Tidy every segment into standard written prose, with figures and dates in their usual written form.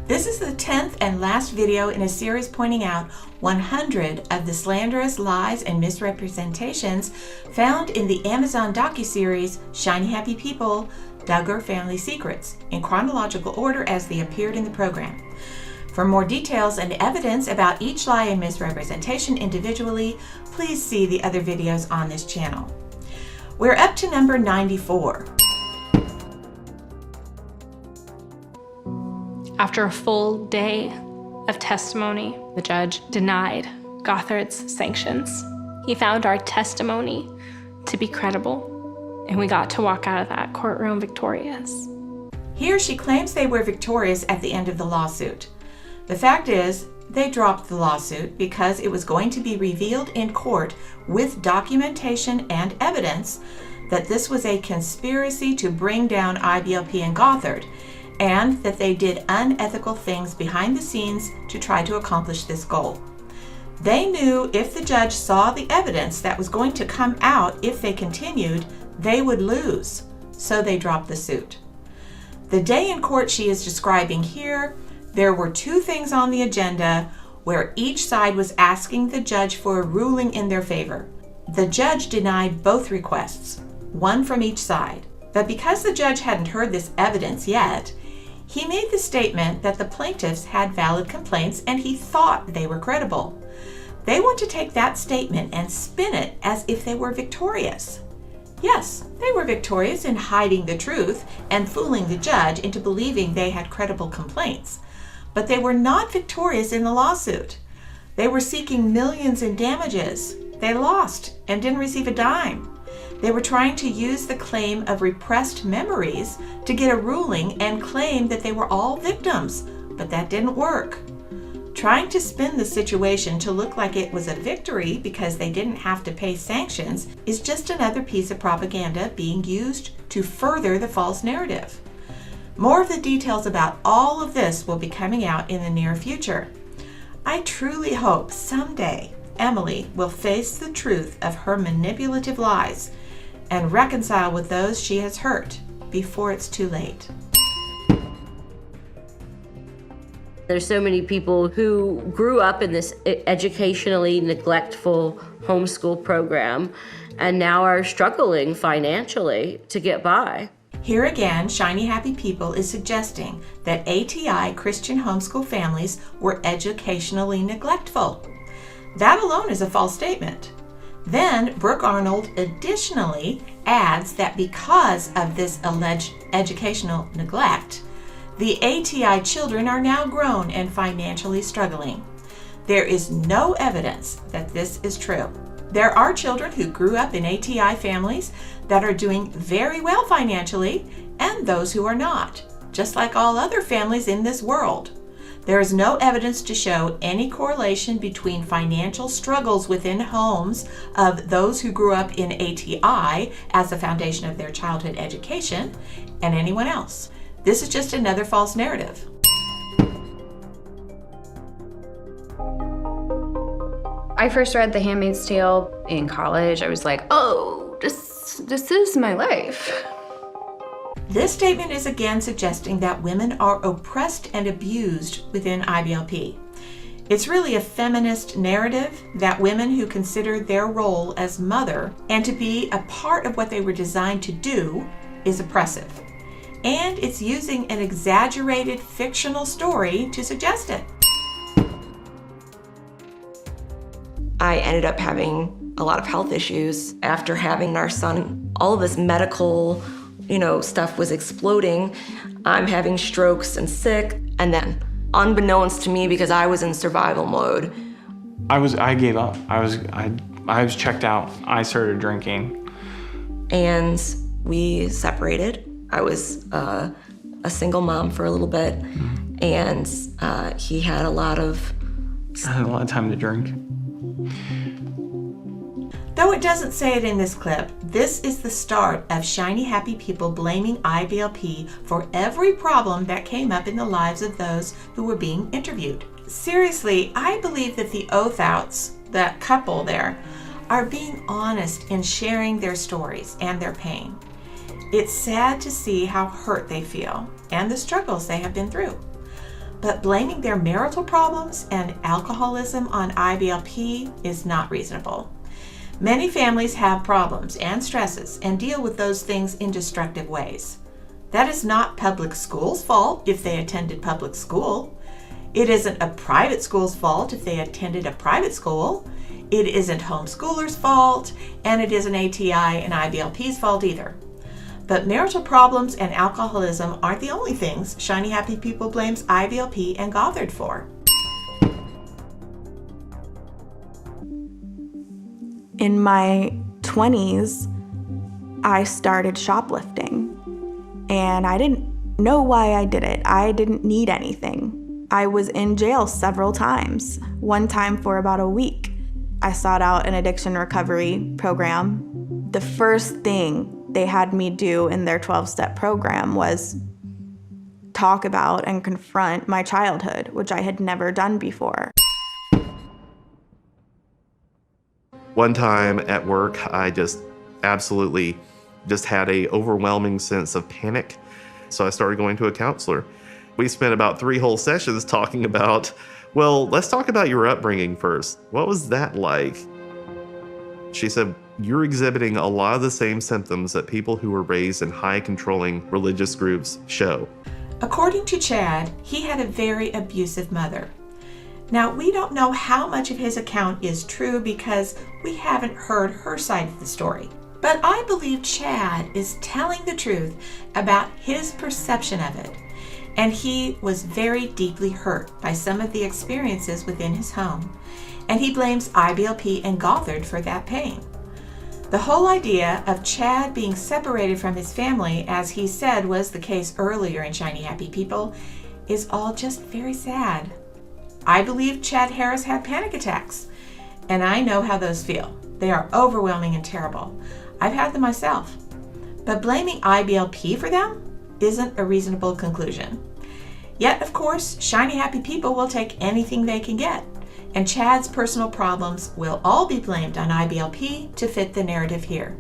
This is the 10th and last video in a series pointing out 100 of the slanderous lies and misrepresentations found in the Amazon docuseries Shiny Happy People, Duggar Family Secrets, in chronological order as they appeared in the program. For more details and evidence about each lie and misrepresentation individually, please see the other videos on this channel. We're up to number 94. After a full day of testimony, the judge denied Gothard's sanctions. He found our testimony to be credible, and we got to walk out of that courtroom victorious. Here she claims they were victorious at the end of the lawsuit. The fact is, they dropped the lawsuit because it was going to be revealed in court with documentation and evidence that this was a conspiracy to bring down IBLP and Gothard, and that they did unethical things behind the scenes to try to accomplish this goal. They knew if the judge saw the evidence that was going to come out if they continued, they would lose, so they dropped the suit. The day in court she is describing here, there were two things on the agenda where each side was asking the judge for a ruling in their favor. The judge denied both requests, one from each side. But because the judge hadn't heard this evidence yet, he made the statement that the plaintiffs had valid complaints and he thought they were credible. They want to take that statement and spin it as if they were victorious. Yes, they were victorious in hiding the truth and fooling the judge into believing they had credible complaints. But they were not victorious in the lawsuit. They were seeking millions in damages. They lost and didn't receive a dime. They were trying to use the claim of repressed memories to get a ruling and claim that they were all victims, but that didn't work. Trying to spin the situation to look like it was a victory because they didn't have to pay sanctions is just another piece of propaganda being used to further the false narrative. More of the details about all of this will be coming out in the near future. I truly hope someday Emily will face the truth of her manipulative lies and reconcile with those she has hurt before it's too late. There's so many people who grew up in this educationally neglectful homeschool program and now are struggling financially to get by. Here again, Shiny Happy People is suggesting that ATI Christian homeschool families were educationally neglectful. That alone is a false statement. Then Brooke Arnold additionally adds that because of this alleged educational neglect, the ATI children are now grown and financially struggling. There is no evidence that this is true. There are children who grew up in ATI families that are doing very well financially, and those who are not, just like all other families in this world. There is no evidence to show any correlation between financial struggles within homes of those who grew up in ATI as the foundation of their childhood education and anyone else. This is just another false narrative. I first read The Handmaid's Tale in college. I was like, oh, this is my life. This statement is again suggesting that women are oppressed and abused within IBLP. It's really a feminist narrative that women who consider their role as mother and to be a part of what they were designed to do is oppressive. And it's using an exaggerated fictional story to suggest it. I ended up having a lot of health issues after having our son. All of this medical stuff was exploding. I'm having strokes and sick. And then, unbeknownst to me, because I was in survival mode, I gave up. I was checked out. I started drinking. And we separated. I was a single mom for a little bit, and he had a lot of... I had a lot of time to drink. Though it doesn't say it in this clip, this is the start of Shiny Happy People blaming IBLP for every problem that came up in the lives of those who were being interviewed. Seriously, I believe that the Oath Outs, that couple there, are being honest in sharing their stories and their pain. It's sad to see how hurt they feel and the struggles they have been through. But blaming their marital problems and alcoholism on IBLP is not reasonable. Many families have problems and stresses and deal with those things in destructive ways. That is not public school's fault if they attended public school. It isn't a private school's fault if they attended a private school. It isn't homeschoolers' fault, and it isn't ATI and IBLP's fault either. But marital problems and alcoholism aren't the only things Shiny Happy People blames IBLP and Gothard for. In my 20s, I started shoplifting, and I didn't know why I did it. I didn't need anything. I was in jail several times, one time for about a week. I sought out an addiction recovery program. The first thing they had me do in their 12-step program was talk about and confront my childhood, which I had never done before. One time at work, I just absolutely had a overwhelming sense of panic. So I started going to a counselor. We spent about 3 whole sessions talking about, well, let's talk about your upbringing first. What was that like? She said, you're exhibiting a lot of the same symptoms that people who were raised in high controlling religious groups show. According to Chad, he had a very abusive mother. Now, we don't know how much of his account is true because we haven't heard her side of the story. But I believe Chad is telling the truth about his perception of it. And he was very deeply hurt by some of the experiences within his home. And he blames IBLP and Gothard for that pain. The whole idea of Chad being separated from his family, as he said was the case earlier in Shiny Happy People, is all just very sad. I believe Chad Harris had panic attacks, and I know how those feel. They are overwhelming and terrible. I've had them myself. But blaming IBLP for them isn't a reasonable conclusion. Yet, of course, Shiny Happy People will take anything they can get, and Chad's personal problems will all be blamed on IBLP to fit the narrative here.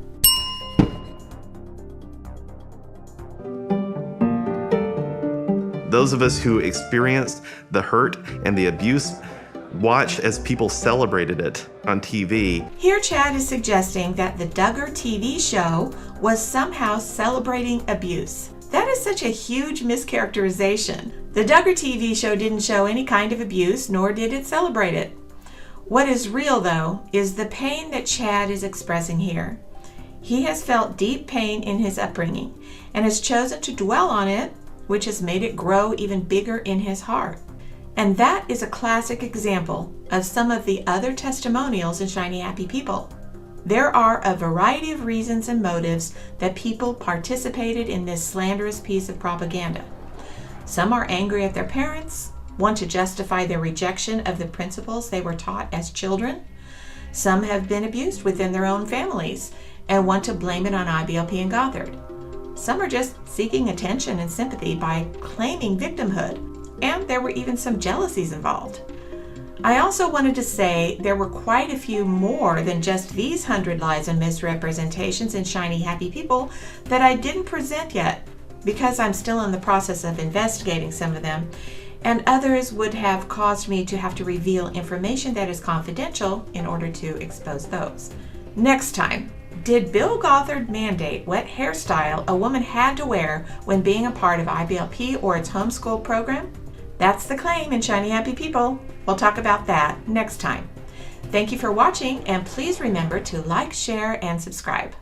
Those of us who experienced the hurt and the abuse watched as people celebrated it on TV. Here Chad is suggesting that the Duggar TV show was somehow celebrating abuse. That is such a huge mischaracterization. The Duggar TV show didn't show any kind of abuse, nor did it celebrate it. What is real, though, is the pain that Chad is expressing here. He has felt deep pain in his upbringing and has chosen to dwell on it, which has made it grow even bigger in his heart. And that is a classic example of some of the other testimonials in Shiny Happy People. There are a variety of reasons and motives that people participated in this slanderous piece of propaganda. Some are angry at their parents, want to justify their rejection of the principles they were taught as children. Some have been abused within their own families and want to blame it on IBLP and Gothard. Some are just seeking attention and sympathy by claiming victimhood, and there were even some jealousies involved. I also wanted to say there were quite a few more than just these 100 lies and misrepresentations in Shiny Happy People that I didn't present yet because I'm still in the process of investigating some of them, and others would have caused me to have to reveal information that is confidential in order to expose those. Next time, did Bill Gothard mandate what hairstyle a woman had to wear when being a part of IBLP or its homeschool program? That's the claim in Shiny Happy People. We'll talk about that next time. Thank you for watching, and please remember to like, share, and subscribe.